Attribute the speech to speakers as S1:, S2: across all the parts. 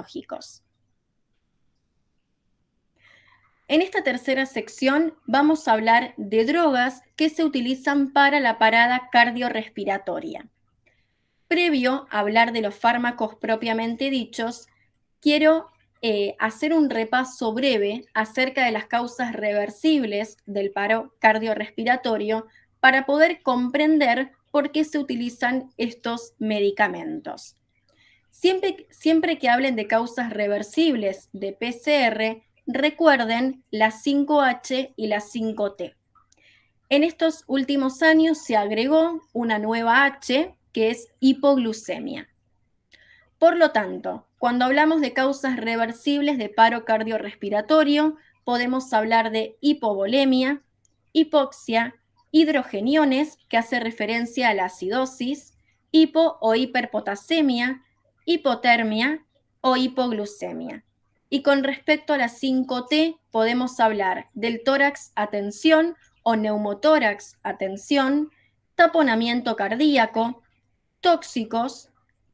S1: fisiológicos. En esta tercera sección vamos a hablar de drogas que se utilizan para la parada cardiorrespiratoria. Previo a hablar de los fármacos propiamente dichos, quiero hacer un repaso breve acerca de las causas reversibles del paro cardiorrespiratorio para poder comprender por qué se utilizan estos medicamentos. Siempre que hablen de causas reversibles de PCR, recuerden las 5H y las 5T. En estos últimos años se agregó una nueva H, que es hipoglucemia. Por lo tanto, cuando hablamos de causas reversibles de paro cardiorrespiratorio, podemos hablar de hipovolemia, hipoxia, hidrogeniones, que hace referencia a la acidosis, hipo o hiperpotasemia, hipotermia o hipoglucemia. Y con respecto a la 5T, podemos hablar del tórax a tensión o neumotórax a tensión, taponamiento cardíaco, tóxicos,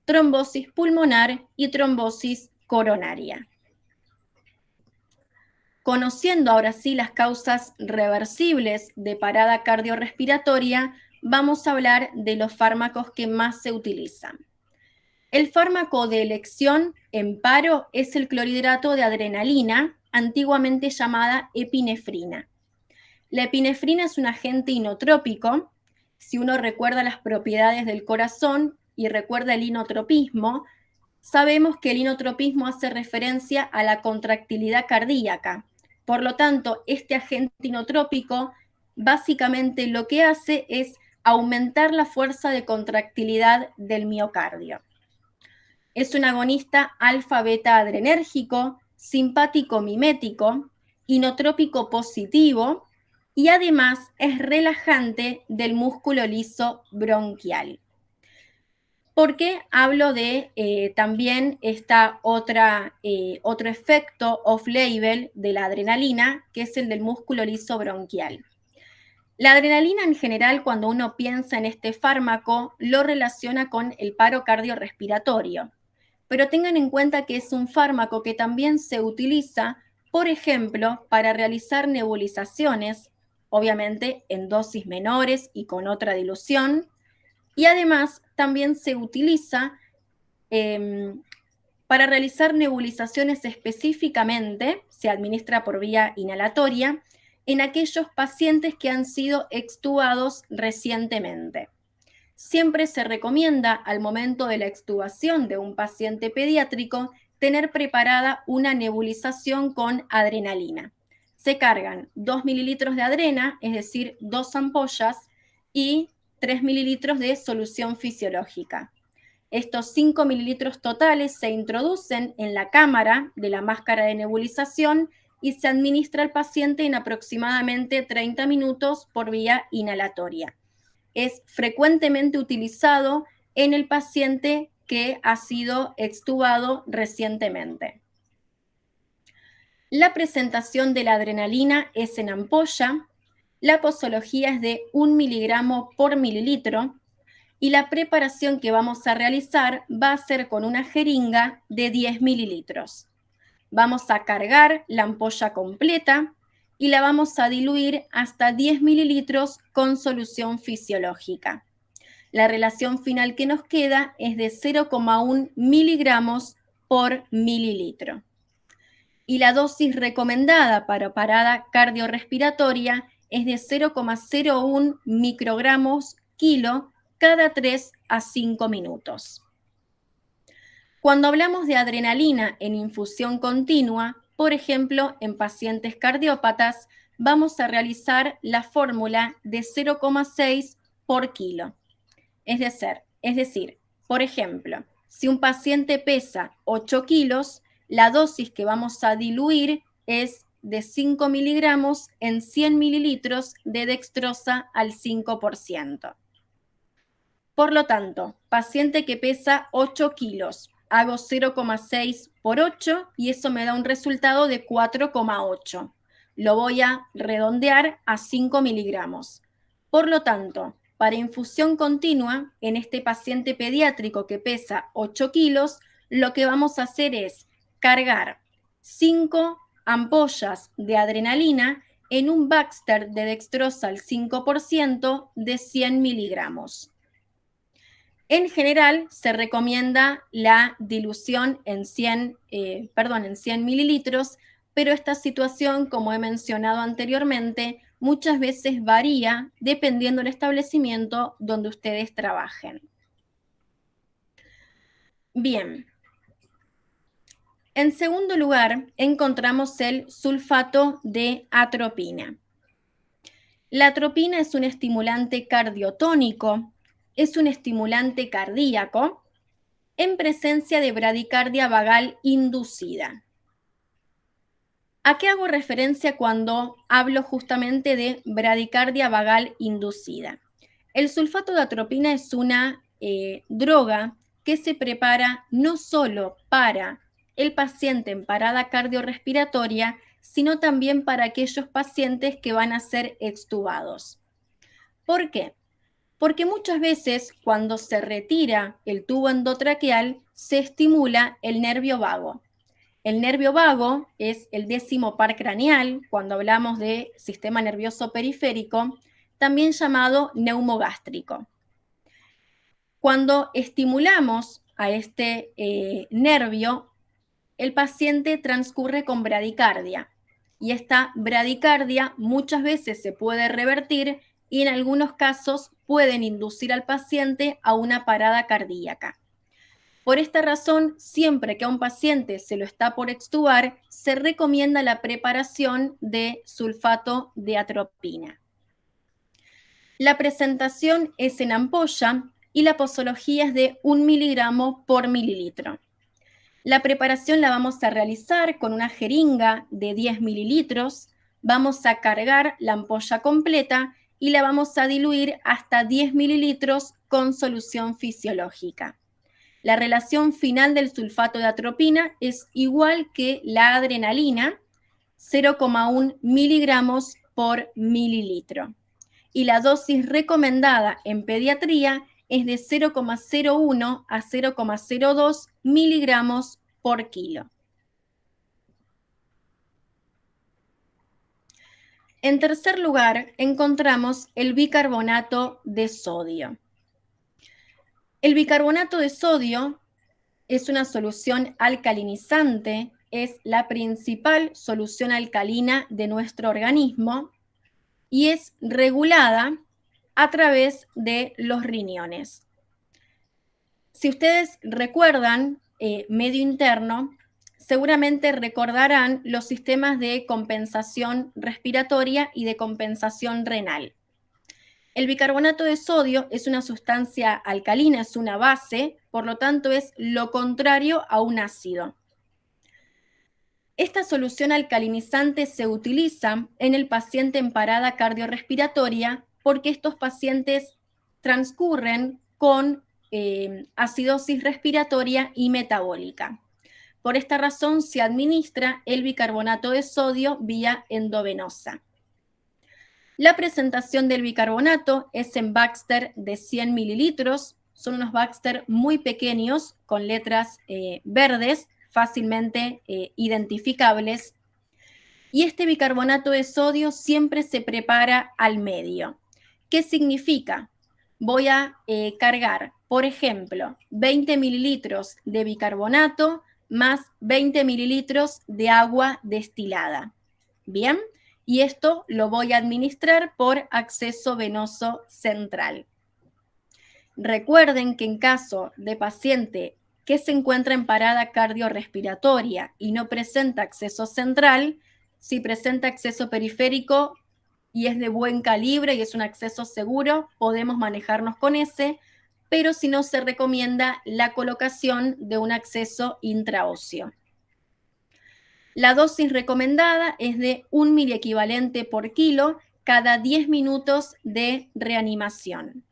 S1: trombosis pulmonar y trombosis coronaria. Conociendo ahora sí las causas reversibles de parada cardiorrespiratoria, vamos a hablar de los fármacos que más se utilizan. El fármaco de elección en paro es el clorhidrato de adrenalina, antiguamente llamada epinefrina. La epinefrina es un agente inotrópico. Si uno recuerda las propiedades del corazón y recuerda el inotropismo, sabemos que el inotropismo hace referencia a la contractilidad cardíaca. Por lo tanto, este agente inotrópico básicamente lo que hace es aumentar la fuerza de contractilidad del miocardio. Es un agonista alfa-beta adrenérgico, simpático mimético, inotrópico positivo y además es relajante del músculo liso bronquial. ¿Por qué hablo de también otro efecto off-label de la adrenalina, que es el del músculo liso bronquial? La adrenalina en general, cuando uno piensa en este fármaco, lo relaciona con el paro cardiorrespiratorio. Pero tengan en cuenta que es un fármaco que también se utiliza, por ejemplo, para realizar nebulizaciones, obviamente en dosis menores y con otra dilución, y además también se utiliza para realizar nebulizaciones específicamente, se administra por vía inhalatoria, en aquellos pacientes que han sido extubados recientemente. Siempre se recomienda al momento de la extubación de un paciente pediátrico tener preparada una nebulización con adrenalina. Se cargan 2 mililitros de adrena, es decir, 2 ampollas, y 3 mililitros de solución fisiológica. Estos 5 mililitros totales se introducen en la cámara de la máscara de nebulización y se administra al paciente en aproximadamente 30 minutos por vía inhalatoria. Es frecuentemente utilizado en el paciente que ha sido extubado recientemente. La presentación de la adrenalina es en ampolla, la posología es de 1 miligramo por mililitro y la preparación que vamos a realizar va a ser con una jeringa de 10 mililitros. Vamos a cargar la ampolla completa y la vamos a diluir hasta 10 mililitros con solución fisiológica. La relación final que nos queda es de 0,1 miligramos por mililitro. Y la dosis recomendada para parada cardiorrespiratoria es de 0,01 microgramos kilo cada 3 a 5 minutos. Cuando hablamos de adrenalina en infusión continua, por ejemplo, en pacientes cardiópatas, vamos a realizar la fórmula de 0,6 por kilo. Es decir, por ejemplo, si un paciente pesa 8 kilos, la dosis que vamos a diluir es de 5 miligramos en 100 mililitros de dextrosa al 5%. Por lo tanto, paciente que pesa 8 kilos, hago 0,6 por 8 y eso me da un resultado de 4,8. Lo voy a redondear a 5 miligramos. Por lo tanto, para infusión continua, en este paciente pediátrico que pesa 8 kilos, lo que vamos a hacer es cargar 5 ampollas de adrenalina en un Baxter de dextrosa al 5% de 100 miligramos. En general, se recomienda la dilución en 100 mililitros, pero esta situación, como he mencionado anteriormente, muchas veces varía dependiendo del establecimiento donde ustedes trabajen. Bien. En segundo lugar, encontramos el sulfato de atropina. La atropina es un estimulante cardiotónico, es un estimulante cardíaco en presencia de bradicardia vagal inducida. ¿A qué hago referencia cuando hablo justamente de bradicardia vagal inducida? El sulfato de atropina es una droga que se prepara no solo para el paciente en parada cardiorrespiratoria, sino también para aquellos pacientes que van a ser extubados. ¿Por qué? Porque muchas veces cuando se retira el tubo endotraqueal se estimula el nervio vago. El nervio vago es el 10º par craneal, cuando hablamos de sistema nervioso periférico, también llamado neumogástrico. Cuando estimulamos a este nervio, el paciente transcurre con bradicardia y esta bradicardia muchas veces se puede revertir y en algunos casos pueden inducir al paciente a una parada cardíaca. Por esta razón, siempre que a un paciente se lo está por extubar, se recomienda la preparación de sulfato de atropina. La presentación es en ampolla y la posología es de 1 miligramo por mililitro. La preparación la vamos a realizar con una jeringa de 10 mililitros. Vamos a cargar la ampolla completa y la vamos a diluir hasta 10 mililitros con solución fisiológica. La relación final del sulfato de atropina es igual que la adrenalina, 0,1 miligramos por mililitro. Y la dosis recomendada en pediatría es de 0,01 a 0,02 miligramos por kilo. En tercer lugar, encontramos el bicarbonato de sodio. El bicarbonato de sodio es una solución alcalinizante, es la principal solución alcalina de nuestro organismo y es regulada a través de los riñones. Si ustedes recuerdan medio interno, seguramente recordarán los sistemas de compensación respiratoria y de compensación renal. El bicarbonato de sodio es una sustancia alcalina, es una base, por lo tanto es lo contrario a un ácido. Esta solución alcalinizante se utiliza en el paciente en parada cardiorrespiratoria porque estos pacientes transcurren con acidosis respiratoria y metabólica. Por esta razón se administra el bicarbonato de sodio vía endovenosa. La presentación del bicarbonato es en Baxter de 100 mililitros. Son unos Baxter muy pequeños con letras verdes, fácilmente identificables. Y este bicarbonato de sodio siempre se prepara al medio. ¿Qué significa? Voy a cargar, por ejemplo, 20 mililitros de bicarbonato más 20 mililitros de agua destilada. ¿Bien? Y esto lo voy a administrar por acceso venoso central. Recuerden que en caso de paciente que se encuentra en parada cardiorrespiratoria y no presenta acceso central, si presenta acceso periférico y es de buen calibre y es un acceso seguro, podemos manejarnos con ese, pero si no, se recomienda la colocación de un acceso intraóseo. La dosis recomendada es de 1 miliequivalente por kilo cada 10 minutos de reanimación.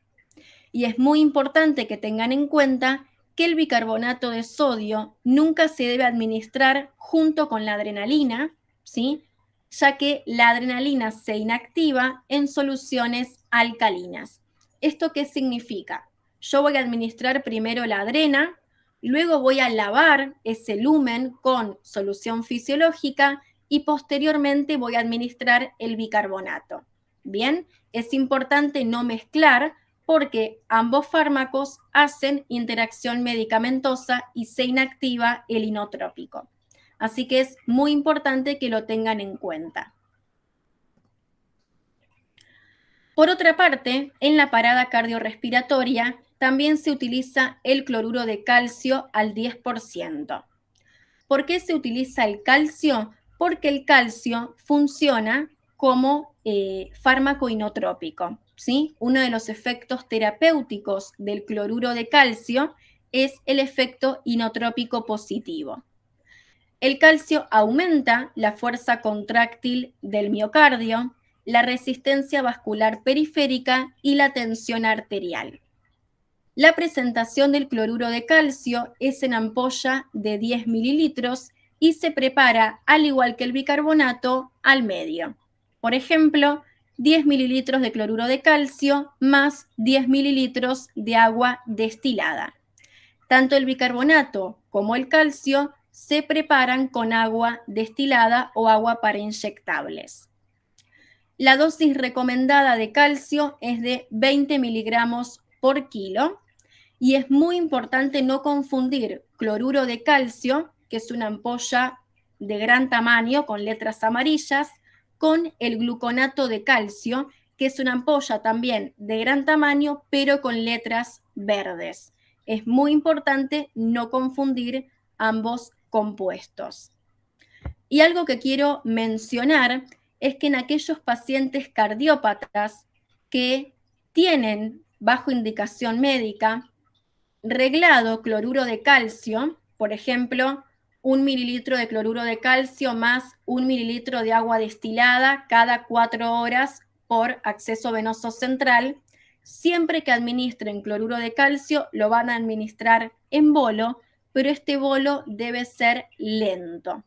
S1: Y es muy importante que tengan en cuenta que el bicarbonato de sodio nunca se debe administrar junto con la adrenalina, ¿sí? Ya que la adrenalina se inactiva en soluciones alcalinas. ¿Esto qué significa? Yo voy a administrar primero la adrena, Luego voy a lavar ese lumen con solución fisiológica y posteriormente voy a administrar el bicarbonato. Bien, es importante no mezclar porque ambos fármacos hacen interacción medicamentosa y se inactiva el inotrópico. Así que es muy importante que lo tengan en cuenta. Por otra parte, en la parada cardiorrespiratoria también se utiliza el cloruro de calcio al 10%. ¿Por qué se utiliza el calcio? Porque el calcio funciona como fármaco inotrópico, ¿sí? Uno de los efectos terapéuticos del cloruro de calcio es el efecto inotrópico positivo. El calcio aumenta la fuerza contráctil del miocardio, la resistencia vascular periférica y la tensión arterial. La presentación del cloruro de calcio es en ampolla de 10 mililitros y se prepara, al igual que el bicarbonato, al medio. Por ejemplo, 10 mililitros de cloruro de calcio más 10 mililitros de agua destilada. Tanto el bicarbonato como el calcio se preparan con agua destilada o agua para inyectables. La dosis recomendada de calcio es de 20 miligramos por kilo y es muy importante no confundir cloruro de calcio, que es una ampolla de gran tamaño con letras amarillas, con el gluconato de calcio, que es una ampolla también de gran tamaño, pero con letras verdes. Es muy importante no confundir ambos compuestos. Y algo que quiero mencionar es que en aquellos pacientes cardiópatas que tienen bajo indicación médica reglado cloruro de calcio, por ejemplo, 1 mililitro de cloruro de calcio más 1 mililitro de agua destilada cada 4 horas por acceso venoso central, siempre que administren cloruro de calcio lo van a administrar en bolo, pero este bolo debe ser lento.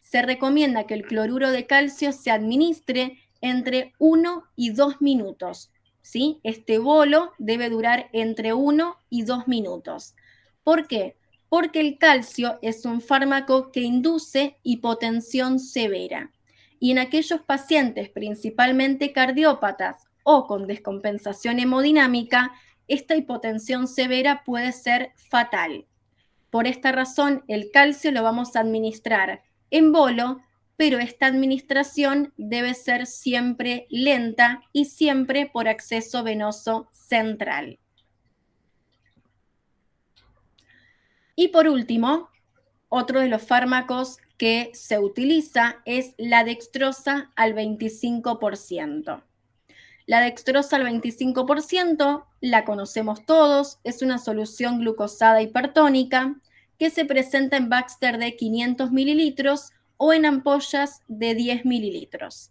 S1: Se recomienda que el cloruro de calcio se administre entre 1 y 2 minutos. ¿Sí? Este bolo debe durar entre 1 y 2 minutos. ¿Por qué? Porque el calcio es un fármaco que induce hipotensión severa. Y en aquellos pacientes, principalmente cardiópatas o con descompensación hemodinámica, esta hipotensión severa puede ser fatal. Por esta razón, el calcio lo vamos a administrar en bolo, pero esta administración debe ser siempre lenta y siempre por acceso venoso central. Y por último, otro de los fármacos que se utiliza es la dextrosa al 25%. La dextrosa al 25% la conocemos todos, es una solución glucosada hipertónica que se presenta en Baxter de 500 mililitros o en ampollas de 10 mililitros.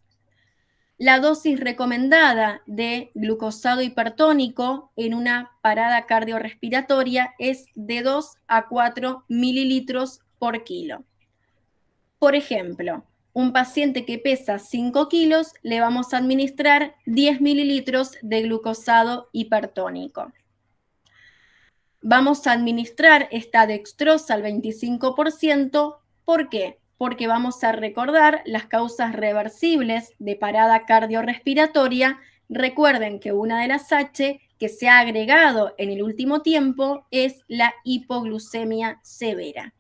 S1: La dosis recomendada de glucosado hipertónico en una parada cardiorrespiratoria es de 2 a 4 mililitros por kilo. Por ejemplo, un paciente que pesa 5 kilos, le vamos a administrar 10 mililitros de glucosado hipertónico. Vamos a administrar esta dextrosa al 25%. ¿Por qué? Porque vamos a recordar las causas reversibles de parada cardiorrespiratoria. Recuerden que una de las H que se ha agregado en el último tiempo es la hipoglucemia severa.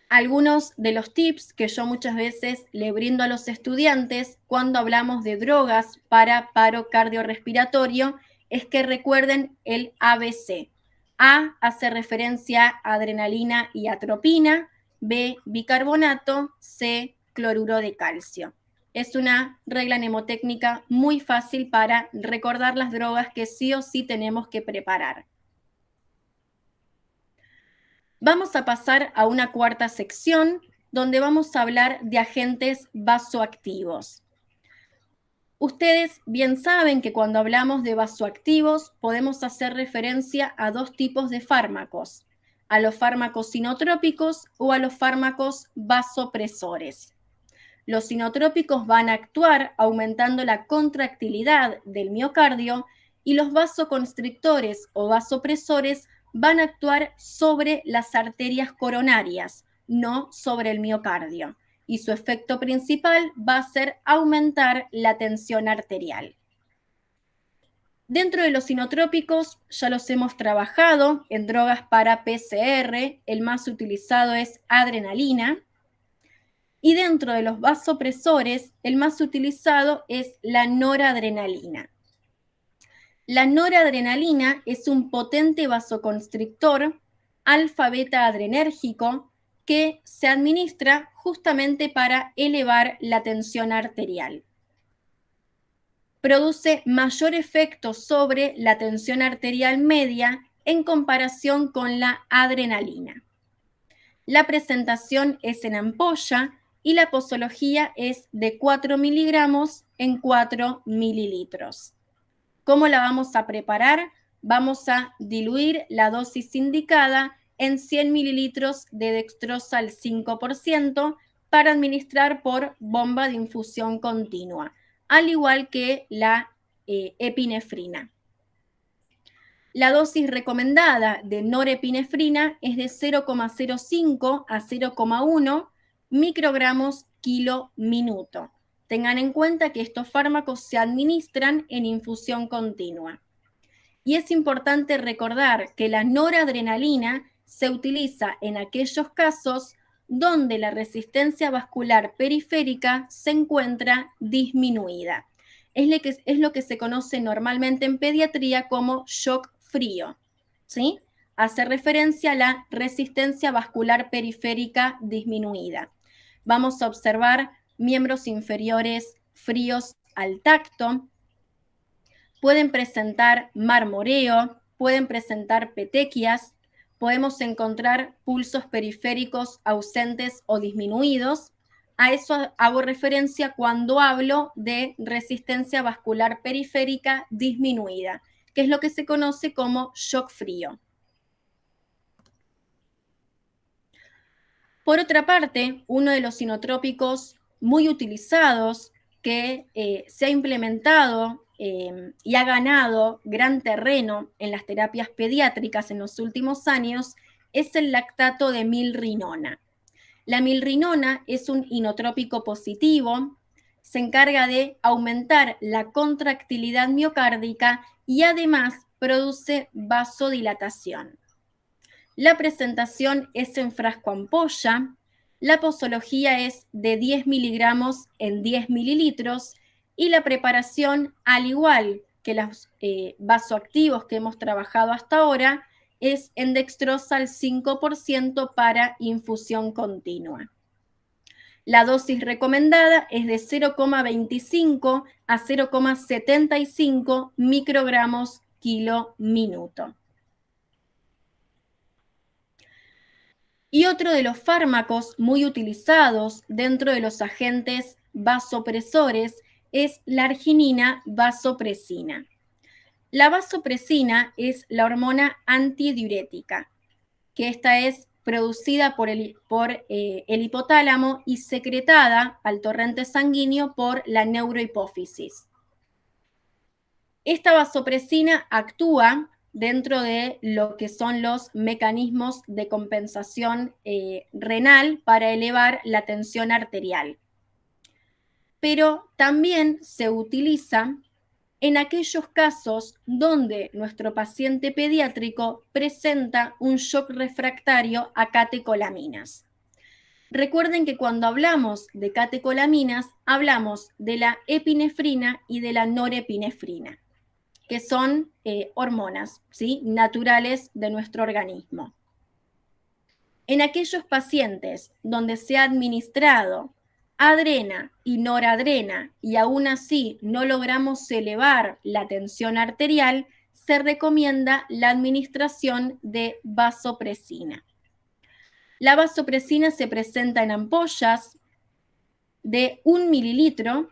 S1: Algunos de los tips que yo muchas veces le brindo a los estudiantes cuando hablamos de drogas para paro cardiorrespiratorio es que recuerden el ABC. A hace referencia a adrenalina y atropina, B bicarbonato, C cloruro de calcio. Es una regla mnemotécnica muy fácil para recordar las drogas que sí o sí tenemos que preparar. Vamos a pasar a una cuarta sección donde vamos a hablar de agentes vasoactivos. Ustedes bien saben que cuando hablamos de vasoactivos podemos hacer referencia a dos tipos de fármacos, a los fármacos sinotrópicos o a los fármacos vasopresores. Los sinotrópicos van a actuar aumentando la contractilidad del miocardio y los vasoconstrictores o vasopresores van a actuar sobre las arterias coronarias, no sobre el miocardio. Y su efecto principal va a ser aumentar la tensión arterial. Dentro de los inotrópicos ya los hemos trabajado en drogas para PCR, el más utilizado es adrenalina. Y dentro de los vasopresores, el más utilizado es la noradrenalina. La noradrenalina es un potente vasoconstrictor alfa-beta adrenérgico que se administra justamente para elevar la tensión arterial. Produce mayor efecto sobre la tensión arterial media en comparación con la adrenalina. La presentación es en ampolla y la posología es de 4 miligramos en 4 mililitros. ¿Cómo la vamos a preparar? Vamos a diluir la dosis indicada en 100 mililitros de dextrosa al 5% para administrar por bomba de infusión continua, al igual que la epinefrina. La dosis recomendada de norepinefrina es de 0,05 a 0,1 microgramos kilo minuto. Tengan en cuenta que estos fármacos se administran en infusión continua. Y es importante recordar que la noradrenalina se utiliza en aquellos casos donde la resistencia vascular periférica se encuentra disminuida. Es lo que se conoce normalmente en pediatría como shock frío, ¿sí? Hace referencia a la resistencia vascular periférica disminuida. Vamos a observar miembros inferiores fríos al tacto, pueden presentar marmoreo, pueden presentar petequias, podemos encontrar pulsos periféricos ausentes o disminuidos. A eso hago referencia cuando hablo de resistencia vascular periférica disminuida, que es lo que se conoce como shock frío. Por otra parte, uno de los inotrópicos muy utilizados que se ha implementado y ha ganado gran terreno en las terapias pediátricas en los últimos años es el lactato de milrinona. La milrinona es un inotrópico positivo, se encarga de aumentar la contractilidad miocárdica y además produce vasodilatación. La presentación es en frasco ampolla, la posología es de 10 miligramos en 10 mililitros y la preparación, al igual que los vasoactivos que hemos trabajado hasta ahora, es en dextrosa al 5% para infusión continua. La dosis recomendada es de 0,25 a 0,75 microgramos kilo minuto. Y otro de los fármacos muy utilizados dentro de los agentes vasopresores es la arginina vasopresina. La vasopresina es la hormona antidiurética, que esta es producida por el hipotálamo y secretada al torrente sanguíneo por la neurohipófisis. Esta vasopresina actúa dentro de lo que son los mecanismos de compensación renal para elevar la tensión arterial. Pero también se utiliza en aquellos casos donde nuestro paciente pediátrico presenta un shock refractario a catecolaminas. Recuerden que cuando hablamos de catecolaminas, hablamos de la epinefrina y de la norepinefrina, que son hormonas, ¿sí?, naturales de nuestro organismo. En aquellos pacientes donde se ha administrado adrena y noradrena y aún así no logramos elevar la tensión arterial, se recomienda la administración de vasopresina. La vasopresina se presenta en ampollas de 1 mililitro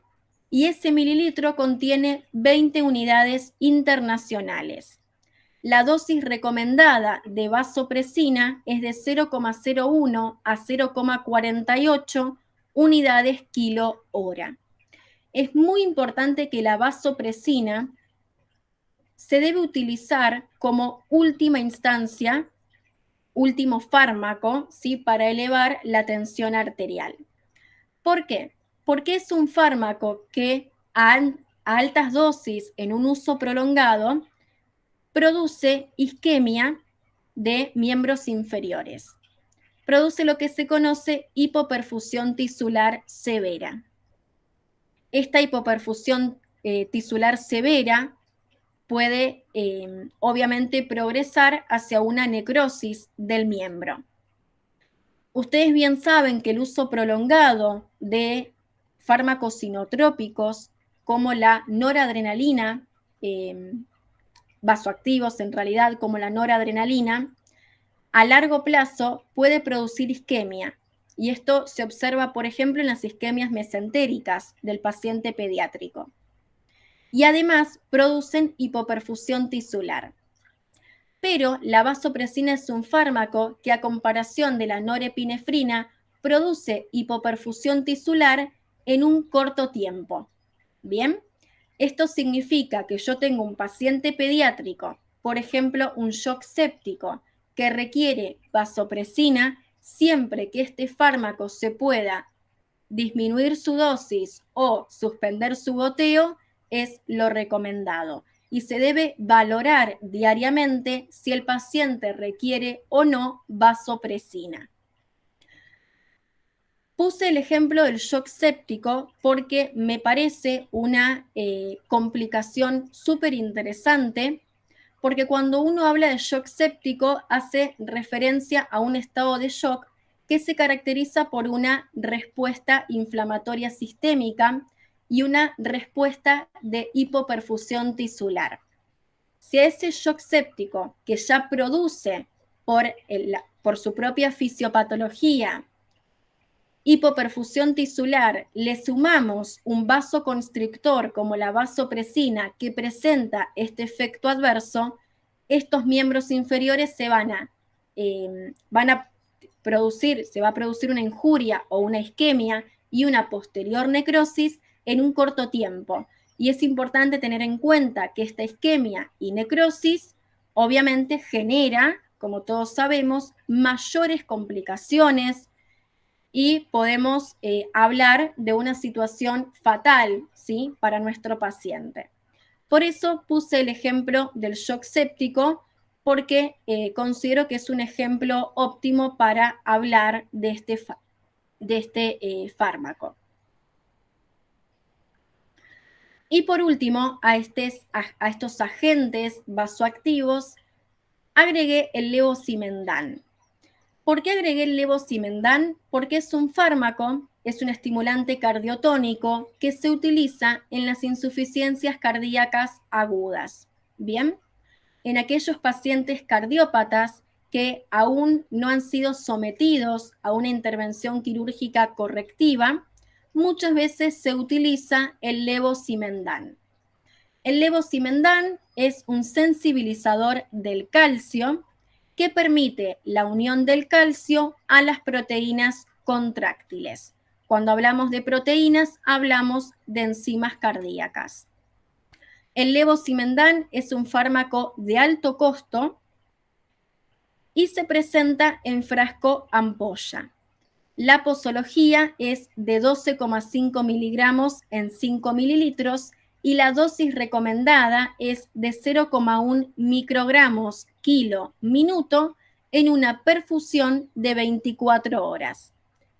S1: y ese mililitro contiene 20 unidades internacionales. La dosis recomendada de vasopresina es de 0,01 a 0,48 unidades kilo hora. Es muy importante que la vasopresina se debe utilizar como última instancia, último fármaco, ¿sí? Para elevar la tensión arterial. ¿Por qué? Porque es un fármaco que a altas dosis en un uso prolongado produce isquemia de miembros inferiores. Produce lo que se conoce hipoperfusión tisular severa. Esta hipoperfusión tisular severa puede obviamente progresar hacia una necrosis del miembro. Ustedes bien saben que el uso prolongado de fármacos sinotrópicos como la noradrenalina, vasoactivos en realidad como la noradrenalina, a largo plazo puede producir isquemia. Y esto se observa, por ejemplo, en las isquemias mesentéricas del paciente pediátrico. Y además producen hipoperfusión tisular. Pero la vasopresina es un fármaco que a comparación de la norepinefrina produce hipoperfusión tisular en un corto tiempo. ¿Bien? Esto significa que yo tengo un paciente pediátrico, por ejemplo, un shock séptico, que requiere vasopresina, siempre que este fármaco se pueda disminuir su dosis o suspender su goteo, es lo recomendado. Y se debe valorar diariamente si el paciente requiere o no vasopresina. Puse el ejemplo del shock séptico porque me parece una complicación súper interesante, porque cuando uno habla de shock séptico hace referencia a un estado de shock que se caracteriza por una respuesta inflamatoria sistémica y una respuesta de hipoperfusión tisular. Si a ese shock séptico que ya produce por su propia fisiopatología hipoperfusión tisular, le sumamos un vasoconstrictor como la vasopresina que presenta este efecto adverso, estos miembros inferiores se va a producir una injuria o una isquemia y una posterior necrosis en un corto tiempo. Y es importante tener en cuenta que esta isquemia y necrosis obviamente genera, como todos sabemos, mayores complicaciones, y podemos hablar de una situación fatal, ¿sí? Para nuestro paciente. Por eso puse el ejemplo del shock séptico, porque considero que es un ejemplo óptimo para hablar de este fármaco. Y por último, a estos agentes vasoactivos, agregué el levosimendan. ¿Por qué agregué el levosimendan? Porque es un fármaco, es un estimulante cardiotónico que se utiliza en las insuficiencias cardíacas agudas. Bien, en aquellos pacientes cardiópatas que aún no han sido sometidos a una intervención quirúrgica correctiva, muchas veces se utiliza el levosimendan. El levosimendan es un sensibilizador del calcio que permite la unión del calcio a las proteínas contráctiles. Cuando hablamos de proteínas, hablamos de enzimas cardíacas. El levosimendan es un fármaco de alto costo y se presenta en frasco ampolla. La posología es de 12,5 miligramos en 5 mililitros y la dosis recomendada es de 0,1 microgramos kilo minuto en una perfusión de 24 horas.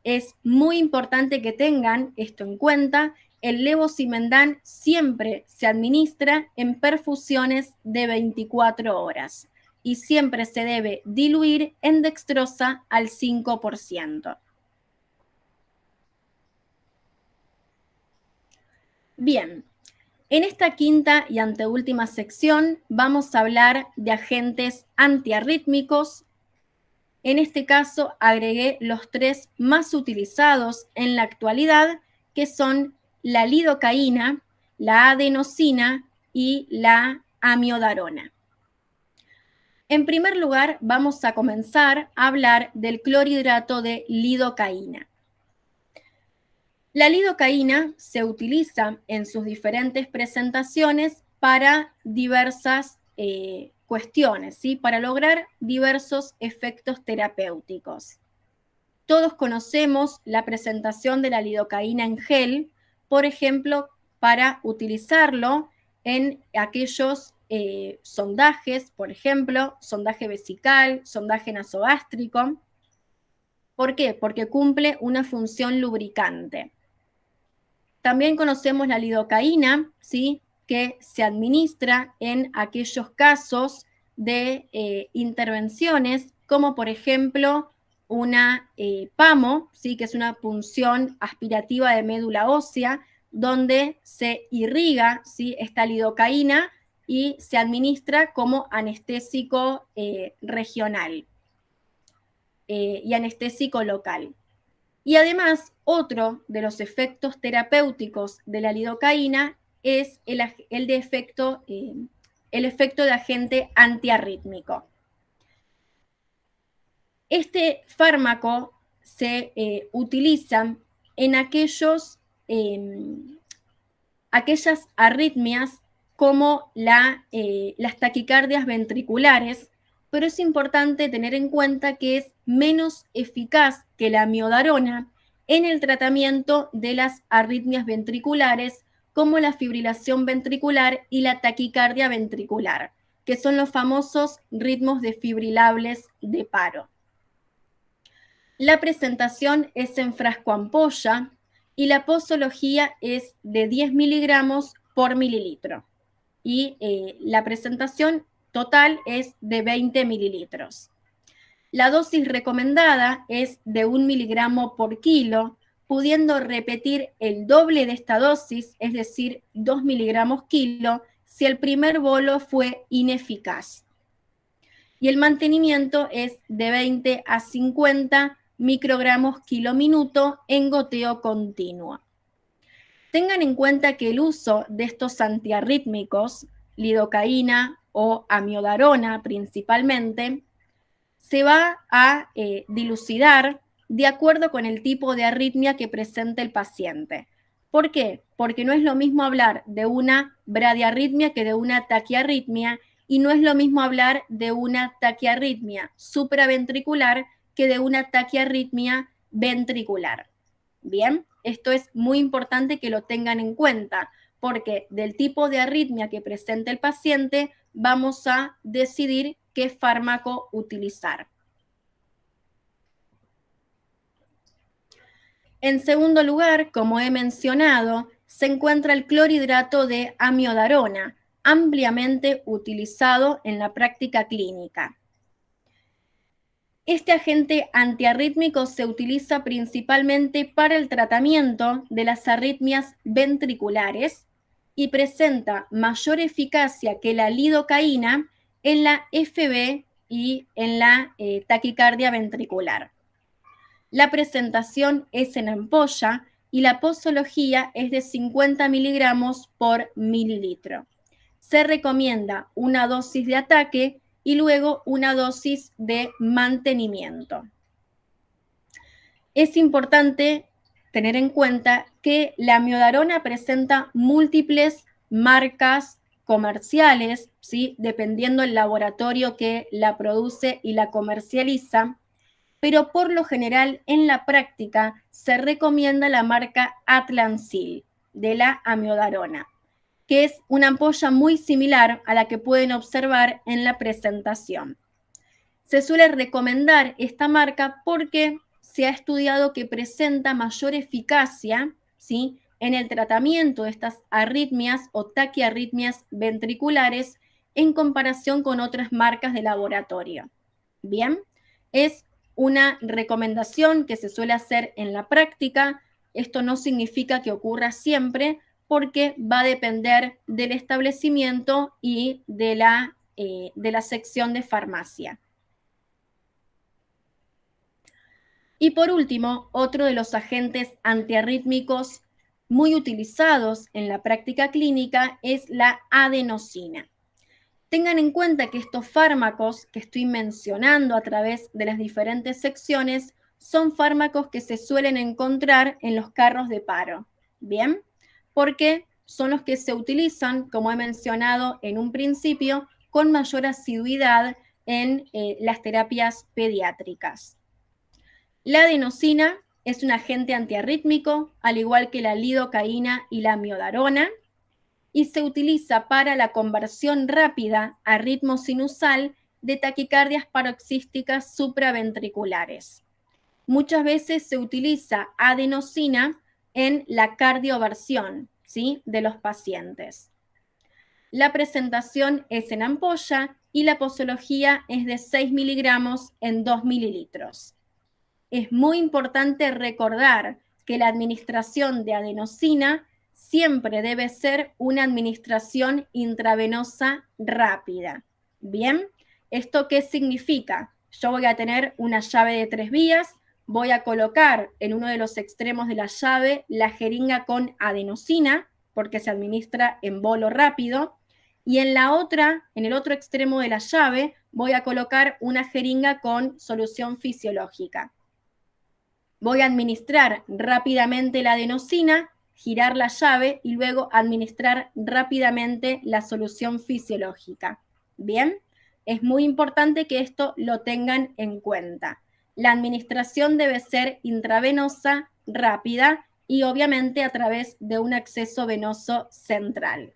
S1: Es muy importante que tengan esto en cuenta. El levosimendan siempre se administra en perfusiones de 24 horas y siempre se debe diluir en dextrosa al 5%. Bien, en esta quinta y anteúltima sección vamos a hablar de agentes antiarrítmicos. En este caso agregué los 3 más utilizados en la actualidad, que son la lidocaína, la adenosina y la amiodarona. En primer lugar, vamos a comenzar a hablar del clorhidrato de lidocaína. La lidocaína se utiliza en sus diferentes presentaciones para diversas cuestiones, ¿sí? Para lograr diversos efectos terapéuticos. Todos conocemos la presentación de la lidocaína en gel, por ejemplo, para utilizarlo en aquellos sondajes, por ejemplo, sondaje vesical, sondaje nasogástrico. ¿Por qué? Porque cumple una función lubricante. También conocemos la lidocaína, ¿sí? Que se administra en aquellos casos de intervenciones, como por ejemplo una PAMO, ¿sí? Que es una punción aspirativa de médula ósea, donde se irriga, ¿sí? Esta lidocaína y se administra como anestésico regional y anestésico local. Y además, otro de los efectos terapéuticos de la lidocaína es el efecto de agente antiarrítmico. Este fármaco se utiliza en aquellas arritmias como las taquicardias ventriculares, pero es importante tener en cuenta que es menos eficaz que la amiodarona en el tratamiento de las arritmias ventriculares, como la fibrilación ventricular y la taquicardia ventricular, que son los famosos ritmos desfibrilables de paro. La presentación es en frasco ampolla y la posología es de 10 miligramos por mililitro. Y la presentación total es de 20 mililitros. La dosis recomendada es de 1 miligramo por kilo, pudiendo repetir el doble de esta dosis, es decir, 2 miligramos kilo, si el primer bolo fue ineficaz. Y el mantenimiento es de 20 a 50 microgramos kilo minuto en goteo continuo. Tengan en cuenta que el uso de estos antiarrítmicos, lidocaína o amiodarona principalmente, se va a dilucidar de acuerdo con el tipo de arritmia que presenta el paciente. ¿Por qué? Porque no es lo mismo hablar de una bradiarritmia que de una taquiarritmia, y no es lo mismo hablar de una taquiarritmia supraventricular que de una taquiarritmia ventricular. Bien, esto es muy importante que lo tengan en cuenta, porque del tipo de arritmia que presenta el paciente vamos a decidir qué fármaco utilizar. En segundo lugar, como he mencionado, se encuentra el clorhidrato de amiodarona, ampliamente utilizado en la práctica clínica. Este agente antiarrítmico se utiliza principalmente para el tratamiento de las arritmias ventriculares y presenta mayor eficacia que la lidocaína en la FB y en la taquicardia ventricular. La presentación es en ampolla y la posología es de 50 miligramos por mililitro. Se recomienda una dosis de ataque y luego una dosis de mantenimiento. Es importante tener en cuenta que la amiodarona presenta múltiples marcas comerciales, ¿sí? Dependiendo del laboratorio que la produce y la comercializa, pero por lo general en la práctica se recomienda la marca Atlansil de la amiodarona, que es una ampolla muy similar a la que pueden observar en la presentación. Se suele recomendar esta marca porque se ha estudiado que presenta mayor eficacia, ¿sí?, en el tratamiento de estas arritmias o taquiarritmias ventriculares en comparación con otras marcas de laboratorio. Bien, es una recomendación que se suele hacer en la práctica. Esto no significa que ocurra siempre, porque va a depender del establecimiento y de la sección de farmacia. Y por último, otro de los agentes antiarrítmicos muy utilizados en la práctica clínica es la adenosina. Tengan en cuenta que estos fármacos que estoy mencionando a través de las diferentes secciones son fármacos que se suelen encontrar en los carros de paro. ¿Bien? ¿Por qué? son los que se utilizan, como he mencionado en un principio, con mayor asiduidad en las terapias pediátricas. La adenosina es un agente antiarrítmico, al igual que la lidocaína y la miodarona, y se utiliza para la conversión rápida a ritmo sinusal de taquicardias paroxísticas supraventriculares. Muchas veces se utiliza adenosina en la cardioversión, ¿sí?, de los pacientes. La presentación es en ampolla y la posología es de 6 miligramos en 2 mililitros. Es muy importante recordar que la administración de adenosina siempre debe ser una administración intravenosa rápida. Bien, ¿esto qué significa? Yo voy a tener una llave de 3 vías, voy a colocar en uno de los extremos de la llave la jeringa con adenosina, porque se administra en bolo rápido, y en el otro extremo de la llave, voy a colocar una jeringa con solución fisiológica. Voy a administrar rápidamente la adenosina, girar la llave y luego administrar rápidamente la solución fisiológica. Bien, es muy importante que esto lo tengan en cuenta. La administración debe ser intravenosa, rápida y obviamente a través de un acceso venoso central.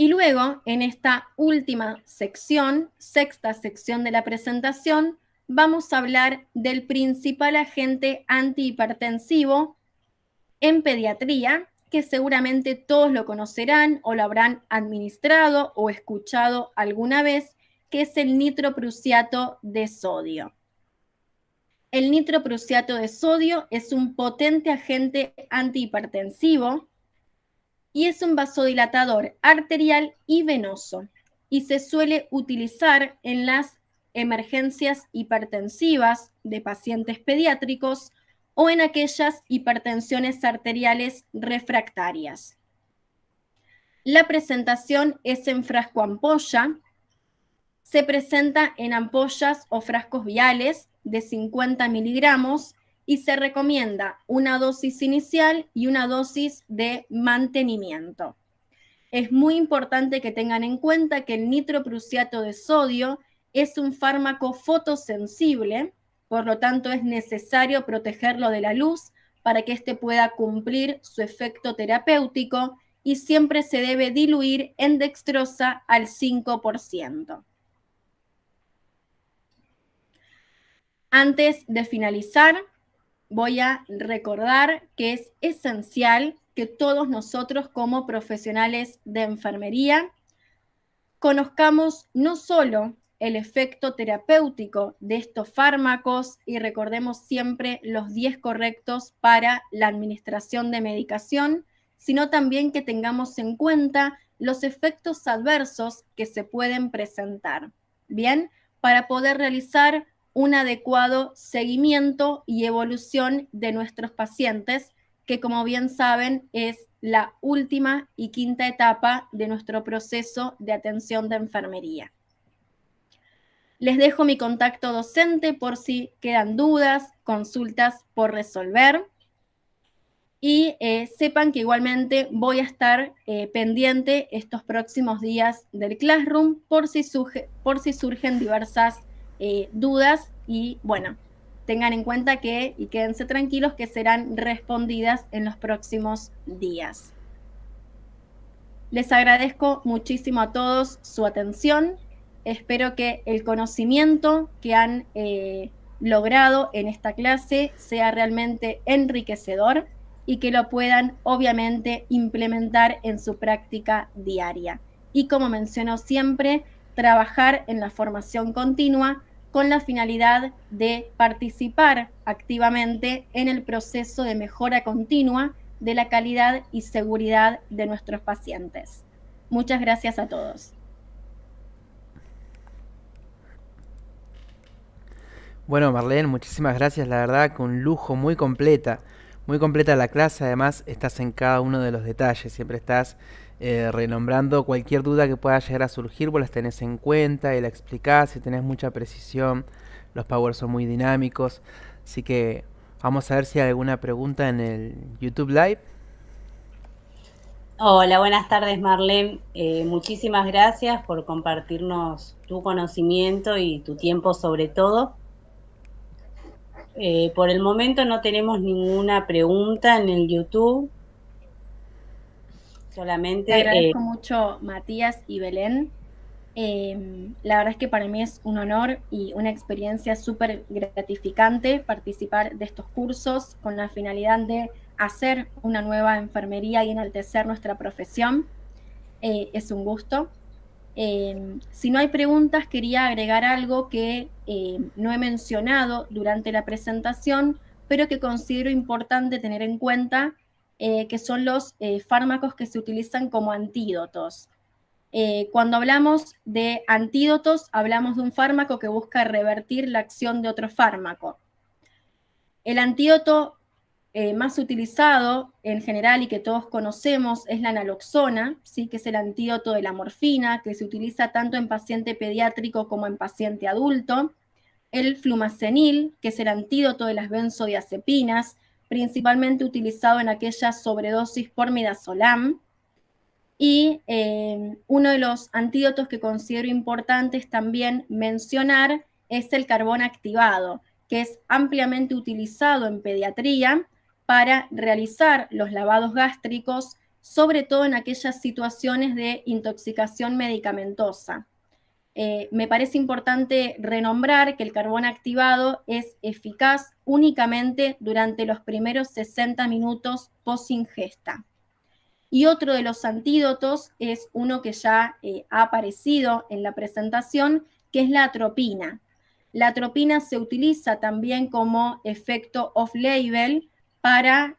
S1: Y luego, en esta última sección, sexta sección de la presentación, vamos a hablar del principal agente antihipertensivo en pediatría, que seguramente todos lo conocerán o lo habrán administrado o escuchado alguna vez, que es el nitroprusiato de sodio. El nitroprusiato de sodio es un potente agente antihipertensivo y es un vasodilatador arterial y venoso y se suele utilizar en las emergencias hipertensivas de pacientes pediátricos o en aquellas hipertensiones arteriales refractarias. La presentación es en frasco ampolla. Se presenta en ampollas o frascos viales de 50 miligramos y se recomienda una dosis inicial y una dosis de mantenimiento. Es muy importante que tengan en cuenta que el nitroprusiato de sodio es un fármaco fotosensible, por lo tanto es necesario protegerlo de la luz para que éste pueda cumplir su efecto terapéutico y siempre se debe diluir en dextrosa al 5%. Antes de finalizar, voy a recordar que es esencial que todos nosotros como profesionales de enfermería conozcamos no solo el efecto terapéutico de estos fármacos y recordemos siempre los 10 correctos para la administración de medicación, sino también que tengamos en cuenta los efectos adversos que se pueden presentar, ¿bien? Para poder realizar un adecuado seguimiento y evolución de nuestros pacientes, que como bien saben es la última y quinta etapa de nuestro proceso de atención de enfermería. Les dejo mi contacto docente por si quedan dudas, consultas por resolver. Y sepan que igualmente voy a estar pendiente estos próximos días del Classroom por si surgen diversas dudas y bueno, tengan en cuenta que, y quédense tranquilos, que serán respondidas en los próximos días. Les agradezco muchísimo a todos su atención. Espero que el conocimiento que han logrado en esta clase sea realmente enriquecedor y que lo puedan obviamente implementar en su práctica diaria. Y como menciono siempre, trabajar en la formación continua con la finalidad de participar activamente en el proceso de mejora continua de la calidad y seguridad de nuestros pacientes. Muchas gracias a todos.
S2: Bueno, Marlene, muchísimas gracias, la verdad, con lujo, muy completa la clase, además estás en cada uno de los detalles, siempre estás renombrando cualquier duda que pueda llegar a surgir, vos las tenés en cuenta y la explicás y tenés mucha precisión, los powers son muy dinámicos, así que Vamos a ver si hay alguna pregunta en el YouTube Live.
S3: Hola, buenas tardes, Marlene. Muchísimas gracias por compartirnos tu conocimiento y tu tiempo sobre todo. Por el momento no tenemos ninguna pregunta en el YouTube,
S1: Te
S3: solamente
S1: agradezco mucho, Matías y Belén. La verdad es que para mí es un honor y una experiencia súper gratificante participar de estos cursos con la finalidad de hacer una nueva enfermería y enaltecer nuestra profesión. Es un gusto. Si no hay preguntas, quería agregar algo que no he mencionado durante la presentación, pero que considero importante tener en cuenta, que son los fármacos que se utilizan como antídotos. Cuando hablamos de antídotos, hablamos de un fármaco que busca revertir la acción de otro fármaco. El antídoto más utilizado en general y que todos conocemos es la naloxona, ¿sí? Que es el antídoto de la morfina, que se utiliza tanto en paciente pediátrico como en paciente adulto. El flumazenil, que es el antídoto de las benzodiazepinas, principalmente utilizado en aquellas sobredosis por midazolam. Y uno de los antídotos que considero importantes también mencionar es el carbón activado, que es ampliamente utilizado en pediatría para realizar los lavados gástricos, sobre todo en aquellas situaciones de intoxicación medicamentosa. Me parece importante renombrar que el carbón activado es eficaz únicamente durante los primeros 60 minutos post ingesta. Y otro de los antídotos es uno que ya ha aparecido en la presentación, que es la atropina. La atropina se utiliza también como efecto off-label para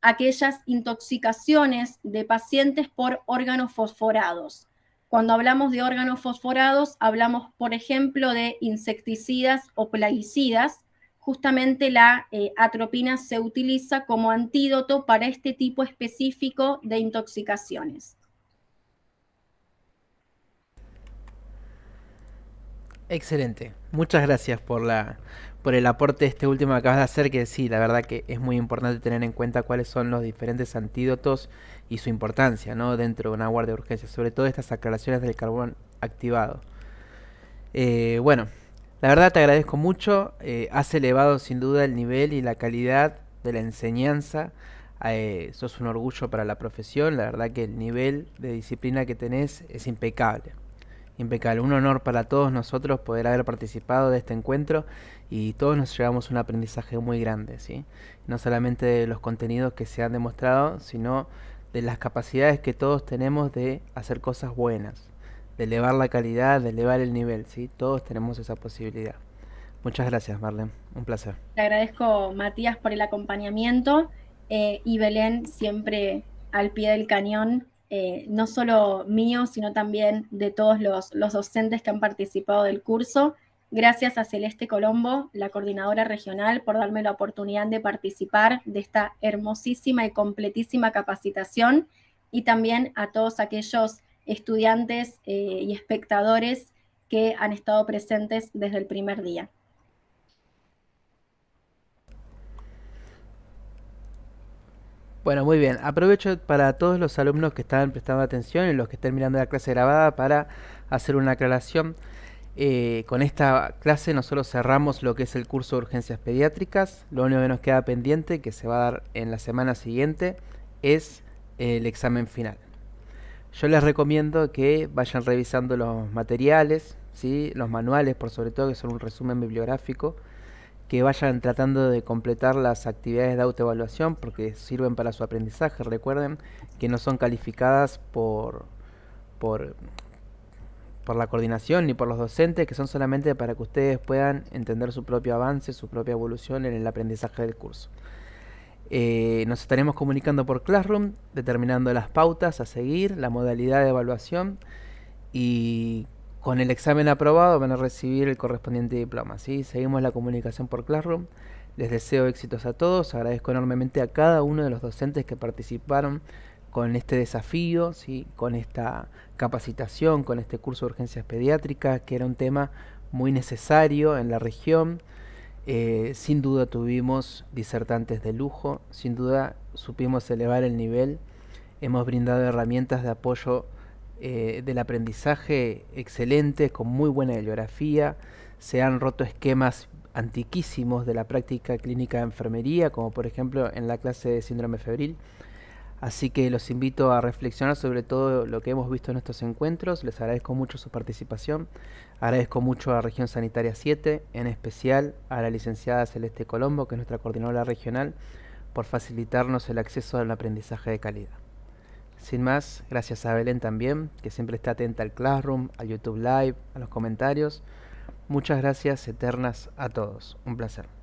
S1: aquellas intoxicaciones de pacientes por órganos fosforados. Cuando hablamos de órganos fosforados, hablamos, por ejemplo, de insecticidas o plaguicidas. Justamente la atropina se utiliza como antídoto para este tipo específico de intoxicaciones.
S2: Excelente. Muchas gracias por el aporte este último que acabas de hacer, que sí, la verdad que es muy importante tener en cuenta cuáles son los diferentes antídotos y su importancia, ¿no? Dentro de una guardia de urgencia, sobre todo estas aclaraciones del carbón activado. Bueno, la verdad te agradezco mucho, has elevado sin duda el nivel y la calidad de la enseñanza, sos un orgullo para la profesión, la verdad que el nivel de disciplina que tenés es impecable. Impecable, un honor para todos nosotros poder haber participado de este encuentro y todos nos llevamos un aprendizaje muy grande, ¿sí? No solamente de los contenidos que se han demostrado, sino de las capacidades que todos tenemos de hacer cosas buenas, de elevar la calidad, de elevar el nivel, ¿sí? Todos tenemos esa posibilidad. Muchas gracias, Marlene, un placer.
S1: Te agradezco, Matías, por el acompañamiento y Belén siempre al pie del cañón, no solo mío, sino también de todos los docentes que han participado del curso. Gracias a Celeste Colombo, la coordinadora regional, por darme la oportunidad de participar de esta hermosísima y completísima capacitación, y también a todos aquellos estudiantes y espectadores que han estado presentes desde el primer día.
S2: Bueno, muy bien. Aprovecho para todos los alumnos que están prestando atención y los que estén mirando la clase grabada para hacer una aclaración. Con esta clase nosotros cerramos lo que es el curso de urgencias pediátricas. Lo único que nos queda pendiente, que se va a dar en la semana siguiente, es el examen final. Yo les recomiendo que vayan revisando los materiales, ¿sí? Los manuales, por sobre todo, que son un resumen bibliográfico, que vayan tratando de completar las actividades de autoevaluación porque sirven para su aprendizaje. Recuerden que no son calificadas por, por la coordinación ni por los docentes, que son solamente para que ustedes puedan entender su propio avance, su propia evolución en el aprendizaje del curso. Nos estaremos comunicando por Classroom, determinando las pautas a seguir, la modalidad de evaluación, y con el examen aprobado van a recibir el correspondiente diploma, ¿sí? Seguimos la comunicación por Classroom. Les deseo éxitos a todos. Agradezco enormemente a cada uno de los docentes que participaron con este desafío, ¿sí? Con esta capacitación, con este curso de urgencias pediátricas, que era un tema muy necesario en la región. Sin duda tuvimos disertantes de lujo, sin duda supimos elevar el nivel, hemos brindado herramientas de apoyo del aprendizaje excelentes, con muy buena bibliografía, se han roto esquemas antiquísimos de la práctica clínica de enfermería, como por ejemplo en la clase de síndrome febril. Así que los invito a reflexionar sobre todo lo que hemos visto en estos encuentros. Les agradezco mucho su participación. Agradezco mucho a Región Sanitaria 7, en especial a la licenciada Celeste Colombo, que es nuestra coordinadora regional, por facilitarnos el acceso al aprendizaje de calidad. Sin más, gracias a Belén también, que siempre está atenta al Classroom, al YouTube Live, a los comentarios. Muchas gracias eternas a todos. Un placer.